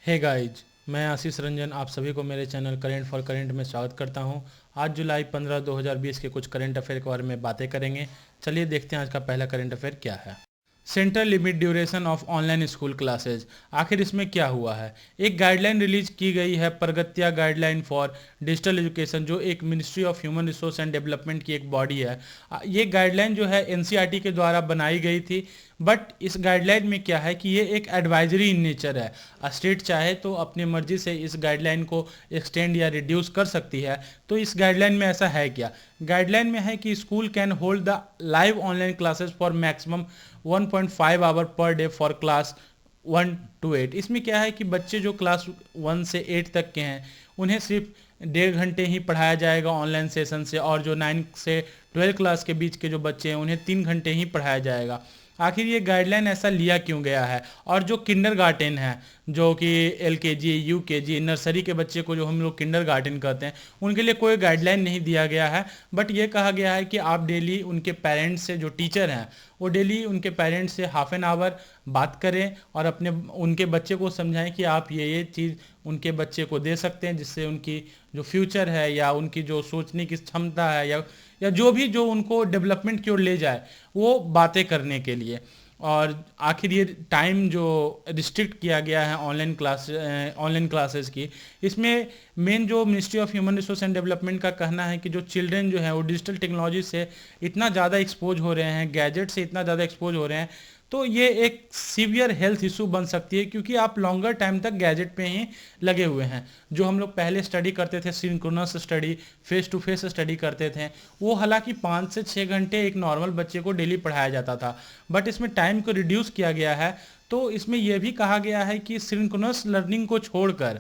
Hey guys, मैं आशीष रंजन आप सभी को मेरे चैनल करेंट फॉर करेंट में स्वागत करता हूं। आज जुलाई 15 2020 के कुछ करेंट अफेयर के बारे में बातें करेंगे। चलिए देखते हैं आज का पहला करेंट अफेयर क्या है। Central limit duration of online school classes, आखिर इसमें क्या हुआ है। एक गाइडलाइन रिलीज की गई है, प्रगत्या गाइडलाइन फॉर डिजिटल एजुकेशन, जो एक ministry of human resource and development की एक बॉडी है। ये गाइडलाइन जो है एनसीईआरटी के द्वारा बनाई गई थी, बट इस गाइडलाइन में क्या है कि ये एक एडवाइजरी इन नेचर है। स्टेट चाहे तो अपनी मर्जी से इस गाइडलाइन को एक्सटेंड या रिड्यूस कर सकती है। तो इस गाइडलाइन में ऐसा है क्या? गाइडलाइन में है कि school can hold the live online classes for maximum 1.5 hour per day for class 1 to 8। इसमें क्या है कि बच्चे जो क्लास 1 से 8 तक के हैं उन्हें सिर्फ 1.5 घंटे ही पढ़ाया जाएगा ऑनलाइन सेशन से, और जो 9 से 12 क्लास के बीच के जो बच्चे हैं उन्हें 3 घंटे ही पढ़ाया जाएगा। आखिर ये गाइडलाइन ऐसा लिया क्यों गया है? और जो किंडरगार्टन है, जो कि एलकेजी यूकेजी नर्सरी के बच्चे को जो हम लोग किंडरगार्टन कहते हैं, उनके लिए कोई गाइडलाइन नहीं दिया गया है। बट ये कहा गया है कि आप डेली उनके पेरेंट्स से, जो टीचर हैं वो डेली उनके पेरेंट्स से हाफ एन आवर बात करें और अपने उनके बच्चे को समझाएं कि आप ये चीज़ उनके बच्चे को दे सकते हैं, जिससे उनकी जो फ्यूचर है या उनकी जो सोचने की क्षमता है या जो भी जो उनको डेवलपमेंट की ओर ले जाए, वो बातें करने के लिए। और आखिर ये टाइम जो रिस्ट्रिक्ट किया गया है ऑनलाइन क्लासेस की, इसमें मेन जो ministry of human resource and development का कहना है कि जो चिल्ड्रन जो है वो डिजिटल टेक्नोलॉजी से इतना ज़्यादा एक्सपोज हो रहे हैं, गैजेट से इतना ज़्यादा एक्सपोज हो रहे हैं, तो ये एक सीवियर हेल्थ इशू बन सकती है, क्योंकि आप लॉन्गर टाइम तक गैजेट पे ही लगे हुए हैं। जो हम लोग पहले स्टडी करते थे, synchronous study, face to face study करते थे, वो हालांकि 5 से 6 घंटे एक नॉर्मल बच्चे को डेली पढ़ाया जाता था, बट इसमें टाइम को रिड्यूस किया गया है। तो इसमें यह भी कहा गया है कि सिंक्रोनस लर्निंग को छोड़कर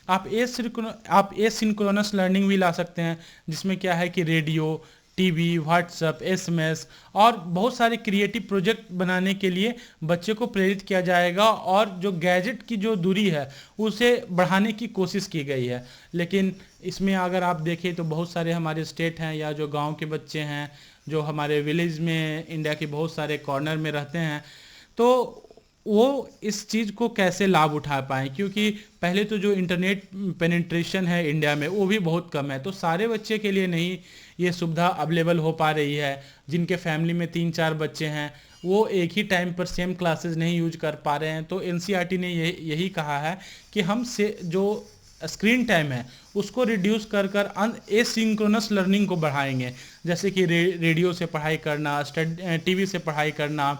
आप एसिंक्रोनस लर्निंग भी ला सकते हैं, जिसमें क्या है कि रेडियो, टीवी, व्हाट्सएप, एसएमएस और बहुत सारे क्रिएटिव प्रोजेक्ट बनाने के लिए बच्चे को प्रेरित किया जाएगा, और जो गैजेट की जो दूरी है उसे बढ़ाने की कोशिश की गई है। लेकिन इसमें अगर आप देखें तो बहुत सारे हमारे स्टेट हैं या जो गांव के बच्चे हैं, जो हमारे विलेज में इंडिया के बहुत सारे कॉर्नर में रहते हैं, तो वो इस चीज़ को कैसे लाभ उठा पाएँ, क्योंकि पहले तो जो इंटरनेट पेनिट्रेशन है इंडिया में वो भी बहुत कम है। तो सारे बच्चे के लिए नहीं ये सुविधा अवेलेबल हो पा रही है। जिनके फैमिली में 3-4 बच्चे हैं वो एक ही टाइम पर सेम क्लासेस नहीं यूज कर पा रहे हैं। तो एनसीईआरटी ने यही कहा है कि हम से जो स्क्रीन टाइम है उसको रिड्यूस कर कर एसिंक्रोनस लर्निंग को बढ़ाएंगे, जैसे कि रेडियो से पढ़ाई करना, टीवी से पढ़ाई करना,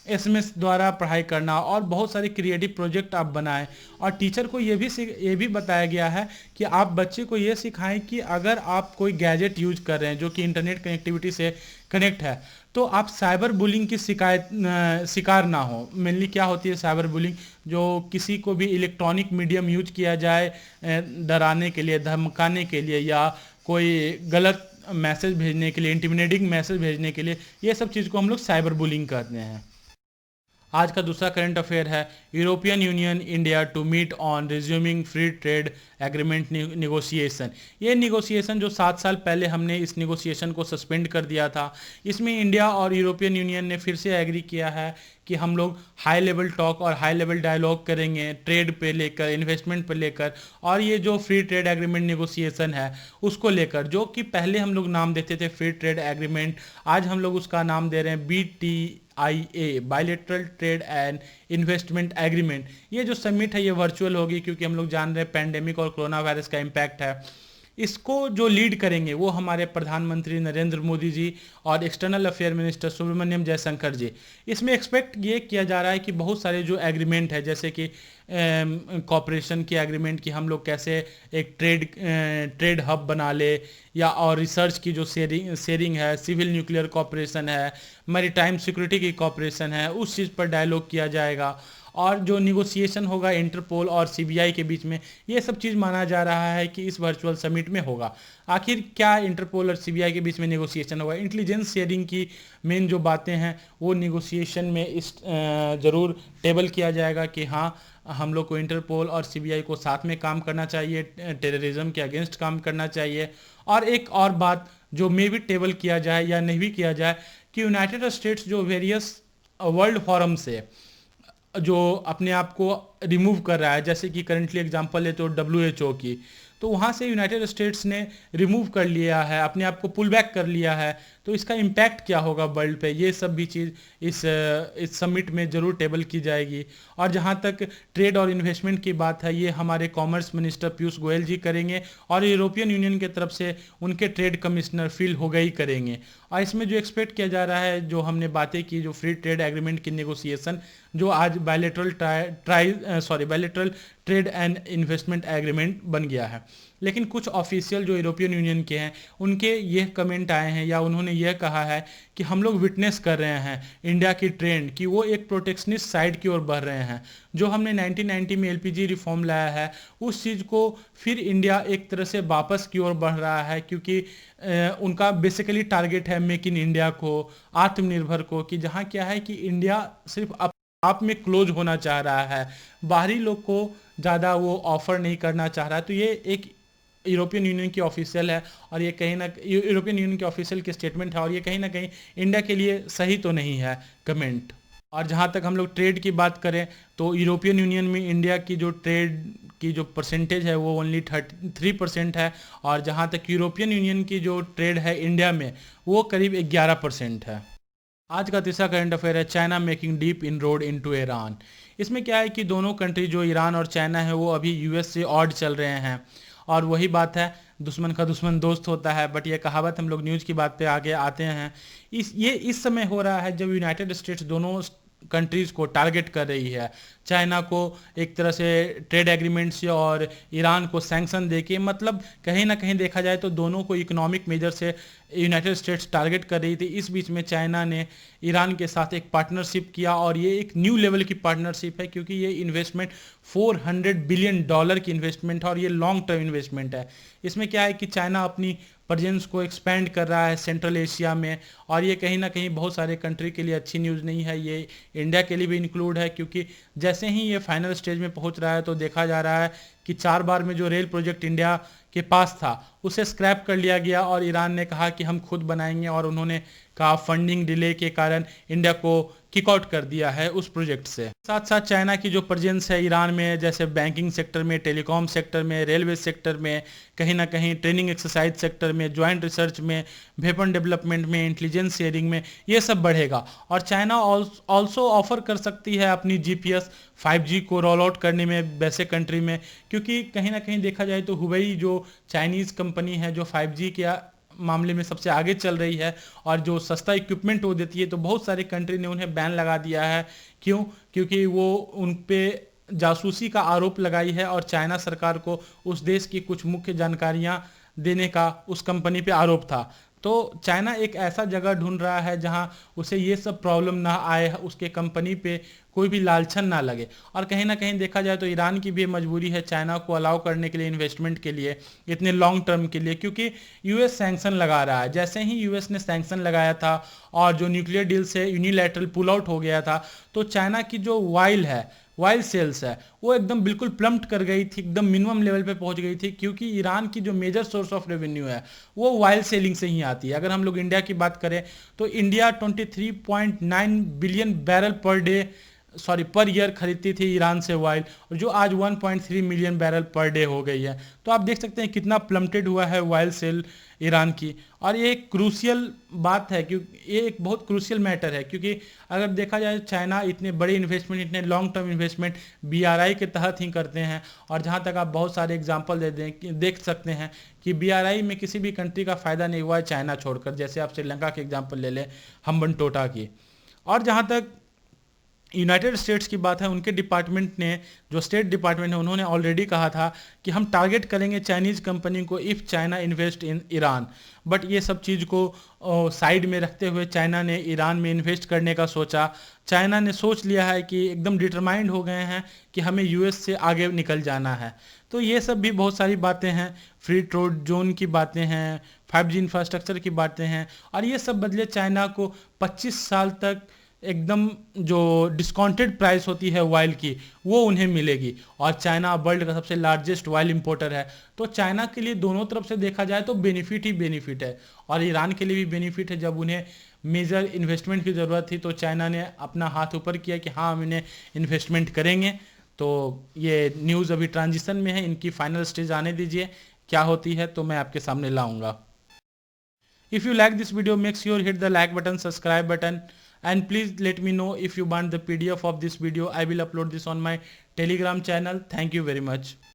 एसएमएस द्वारा पढ़ाई करना, और बहुत सारे क्रिएटिव प्रोजेक्ट आप बनाएं। और टीचर को ये भी बताया गया है कि आप बच्चे को ये सिखाएं कि अगर आप कोई गैजेट यूज कर रहे हैं जो कि इंटरनेट कनेक्टिविटी से कनेक्ट है, तो आप साइबर बुलिंग की शिकार ना हो। मेनली क्या होती है साइबर बुलिंग? जो किसी को भी इलेक्ट्रॉनिक मीडियम यूज किया जाए डराने के लिए, धमकाने के लिए, या कोई गलत मैसेज भेजने के लिए, इंटिमिडेटिंग मैसेज भेजने के लिए, ये सब चीज़ को हम लोग साइबर बुलिंग कहते हैं। आज का दूसरा करंट अफेयर है, European Union India to meet on resuming free trade agreement negotiation. ये निगोशिएशन जो 7 साल पहले हमने इस निगोशिएशन को सस्पेंड कर दिया था, इसमें इंडिया और यूरोपियन यूनियन ने फिर से एग्री किया है कि हम लोग हाई लेवल टॉक और हाई लेवल डायलॉग करेंगे ट्रेड पे लेकर, इन्वेस्टमेंट पे लेकर, और ये जो फ्री ट्रेड एग्रीमेंट निगोशिएशन है उसको लेकर, जो कि पहले हम लोग नाम देते थे फ्री ट्रेड एग्रीमेंट, आज हम लोग उसका नाम दे रहे हैं BTIA, bilateral trade and investment agreement. ये जो समिट है ये वर्चुअल होगी, क्योंकि हम लोग जान रहे हैं पैंडेमिक और कोरोना वायरस का इम्पैक्ट है। इसको जो लीड करेंगे वो हमारे प्रधानमंत्री नरेंद्र मोदी जी और external affair minister Subrahmanyam Jaishankar ji. इसमें एक्सपेक्ट ये किया जा रहा है कि बहुत सारे जो एग्रीमेंट है, जैसे कि कॉपरेशन की एग्रीमेंट, कि हम लोग कैसे एक ट्रेड हब बना ले, या और रिसर्च की जो शेयरिंग है, सिविल न्यूक्लियर कॉपरेशन है, मैरीटाइम सिक्योरिटी की कॉपरेशन है, उस चीज़ पर डायलॉग किया जाएगा। और जो निगोशिएशन होगा इंटरपोल और सीबीआई के बीच में, ये सब चीज़ माना जा रहा है कि इस वर्चुअल समिट में होगा। आखिर क्या इंटरपोल और सीबीआई के बीच में निगोशिएशन होगा? इंटेलिजेंस शेयरिंग की मेन जो बातें हैं वो निगोशिएशन में इस ज़रूर टेबल किया जाएगा कि हाँ, हम लोग को इंटरपोल और सीबीआई को साथ में काम करना चाहिए, टेररिज्म के अगेंस्ट काम करना चाहिए। और एक और बात जो मे भी टेबल किया जाए या नहीं भी किया जाए, कि यूनाइटेड स्टेट्स जो वेरियस वर्ल्ड फोरम से जो अपने आप को रिमूव कर रहा है, जैसे कि करंटली एग्जांपल है तो WHO की, तो वहाँ से यूनाइटेड स्टेट्स ने रिमूव कर लिया है, अपने आप को पुल बैक कर लिया है। तो इसका इम्पैक्ट क्या होगा वर्ल्ड पे, ये सब भी चीज़ इस समिट में ज़रूर टेबल की जाएगी। और जहाँ तक ट्रेड और इन्वेस्टमेंट की बात है, ये हमारे कॉमर्स मिनिस्टर पीयूष गोयल जी करेंगे और यूरोपियन यूनियन की तरफ से उनके ट्रेड कमिश्नर फिल होगा ही करेंगे। और इसमें जो एक्सपेक्ट किया जा रहा है, जो हमने बातें की, जो फ्री ट्रेड एग्रीमेंट की नेगोशिएशन जो आज bilateral trade and investment agreement बन गया है, लेकिन कुछ ऑफिशियल जो यूरोपियन यूनियन के हैं उनके ये कमेंट आए हैं या उन्होंने ये कहा है कि हम लोग विटनेस कर रहे हैं इंडिया की ट्रेंड कि वो एक प्रोटेक्शनिस्ट साइड की ओर बढ़ रहे हैं। जो हमने 1990 में LPG रिफॉर्म लाया है, उस चीज़ को फिर इंडिया एक तरह से वापस की ओर बढ़ रहा है, क्योंकि उनका बेसिकली टारगेट है मेक इन इंडिया को, आत्मनिर्भर को, कि जहाँ क्या है कि इंडिया सिर्फ आप में क्लोज होना चाह रहा है, बाहरी लोग को ज़्यादा वो ऑफर नहीं करना चाह रहा है। तो ये एक यूरोपियन यूनियन की ऑफिशियल है और ये कहीं ना यूरोपियन यूनियन की ऑफिशियल की स्टेटमेंट है, और ये कहीं ना कहीं इंडिया के लिए सही तो नहीं है कमेंट। और जहाँ तक हम लोग ट्रेड की बात करें तो यूरोपियन यूनियन में इंडिया की जो ट्रेड की जो परसेंटेज है वो ओनली 3% है, और जहाँ तक यूरोपियन यूनियन की जो ट्रेड है इंडिया में वो करीब 11% है। आज का तीसरा करंट अफेयर है China making deep इनरोड into Iran. इसमें क्या है कि दोनों कंट्री जो ईरान और चाइना है वो अभी US से ऑड चल रहे हैं, और वही बात है दुश्मन का दुश्मन दोस्त होता है। बट ये कहावत हम लोग न्यूज़ की बात पे आगे आते हैं। इस समय हो रहा है जब यूनाइटेड स्टेट्स दोनों कंट्रीज़ को टारगेट कर रही है, चाइना को एक तरह से ट्रेड एग्रीमेंट से और ईरान को सैंक्शन देके, मतलब कहीं ना कहीं देखा जाए तो दोनों को इकोनॉमिक मेजर से यूनाइटेड स्टेट्स टारगेट कर रही थी। इस बीच में चाइना ने ईरान के साथ एक पार्टनरशिप किया, और ये एक न्यू लेवल की पार्टनरशिप है, क्योंकि ये इन्वेस्टमेंट $400 बिलियन की इन्वेस्टमेंट है और ये लॉन्ग टर्म इन्वेस्टमेंट है। इसमें क्या है कि चाइना अपनी प्रेजेंस को एक्सपेंड कर रहा है सेंट्रल एशिया में, और ये कहीं ना कहीं बहुत सारे कंट्री के लिए अच्छी न्यूज़ नहीं है, ये इंडिया के लिए भी इंक्लूड है, क्योंकि जैसे ही ये फाइनल स्टेज में पहुंच रहा है तो देखा जा रहा है कि 4 बार में जो रेल प्रोजेक्ट इंडिया के पास था उसे स्क्रैप कर लिया गया, और ईरान ने कहा कि हम खुद बनाएंगे, और उन्होंने कहा फंडिंग डिले के कारण इंडिया को किक आउट कर दिया है उस प्रोजेक्ट से। साथ साथ चाइना की जो प्रेजेंस है ईरान में, जैसे बैंकिंग सेक्टर में, टेलीकॉम सेक्टर में, रेलवे सेक्टर में, कहीं ना कहीं ट्रेनिंग एक्सरसाइज सेक्टर में, ज्वाइंट रिसर्च में, वेपन डेवलपमेंट में, इंटेलिजेंस शेयरिंग में, ये सब बढ़ेगा। और चाइना ऑल्सो ऑफर कर सकती है अपनी GPS 5G को रोल आउट करने में वैसे कंट्री में, क्योंकि कहीं ना कहीं देखा जाए तो हुवेई जो चाइनीज़ कंपनी है जो 5G के मामले में सबसे आगे चल रही है और जो सस्ता इक्विपमेंट वो देती है, तो बहुत सारे कंट्री ने उन्हें बैन लगा दिया है। क्यों? क्योंकि वो उन पे जासूसी का आरोप लगाई है, और चाइना सरकार को उस देश की कुछ मुख्य जानकारियां देने का उस कंपनी पे आरोप था। तो चाइना एक ऐसा जगह ढूंढ रहा है जहां उसे ये सब प्रॉब्लम ना आए, उसके कंपनी पे कोई भी लालछन ना लगे। और कहीं ना कहीं देखा जाए तो ईरान की भी मजबूरी है चाइना को अलाउ करने के लिए इन्वेस्टमेंट के लिए, इतने लॉन्ग टर्म के लिए, क्योंकि US सैंक्शन लगा रहा है। जैसे ही US ने सैंक्शन लगाया था और जो न्यूक्लियर डील से यूनिलैटरल पुल आउट हो गया था, तो चाइना की जो वाइल सेल्स है वो एकदम बिल्कुल प्लम्प्ट कर गई थी, एकदम मिनिमम लेवल पे पहुंच गई थी, क्योंकि ईरान की जो मेजर सोर्स ऑफ रेवेन्यू है वो वाइल सेलिंग से ही आती है। अगर हम लोग इंडिया की बात करें तो India 23.9 billion barrel per year खरीदती थी ईरान से वाइल, और जो आज 1.3 मिलियन बैरल पर डे हो गई है। तो आप देख सकते हैं कितना प्लम्प्टेड हुआ है वाइल सेल ईरान की। और ये एक क्रूशियल बात है, क्योंकि ये एक बहुत क्रूशियल मैटर है, क्योंकि अगर देखा जाए चाइना इतने बड़े इन्वेस्टमेंट, इतने लॉन्ग टर्म इन्वेस्टमेंट BRI के तहत ही करते हैं। और जहाँ तक आप बहुत सारे एग्जांपल देख सकते हैं कि BRI में किसी भी कंट्री का फ़ायदा नहीं हुआ है चाइना छोड़कर, जैसे आप श्रीलंका के एग्जाम्पल ले लें, हम्बनटोटा की। और जहाँ तक यूनाइटेड स्टेट्स की बात है, उनके डिपार्टमेंट ने, जो स्टेट डिपार्टमेंट है, उन्होंने ऑलरेडी कहा था कि हम टारगेट करेंगे चाइनीज़ कंपनी को if China invest in Iran. But ये सब चीज़ को साइड में रखते हुए चाइना ने ईरान में इन्वेस्ट करने का सोचा। चाइना ने सोच लिया है कि एकदम डिटरमाइंड हो गए हैं कि हमें US से आगे निकल जाना है। तो ये सब भी बहुत सारी बातें हैं, फ्री ट्रेड जोन की बातें हैं, 5G इंफ्रास्ट्रक्चर की बातें हैं, और ये सब बदले चाइना को 25 साल तक एकदम जो डिस्काउंटेड प्राइस होती है वाइल की वो उन्हें मिलेगी। और चाइना वर्ल्ड का सबसे लार्जेस्ट वाइल इंपोर्टर है। तो चाइना के लिए दोनों तरफ से देखा जाए तो बेनिफिट ही बेनिफिट है, और ईरान के लिए भी बेनिफिट है। जब उन्हें मेजर इन्वेस्टमेंट की ज़रूरत थी तो चाइना ने अपना हाथ ऊपर किया कि हाँ हम इन्हें इन्वेस्टमेंट करेंगे। तो ये न्यूज़ अभी ट्रांजिशन में है, इनकी फाइनल स्टेज आने दीजिए, क्या होती है तो मैं आपके सामने लाऊंगा। If you like this video, make sure hit the like button, subscribe button, and please let me know if you want the PDF of this video. I will upload this on my Telegram channel. Thank you very much.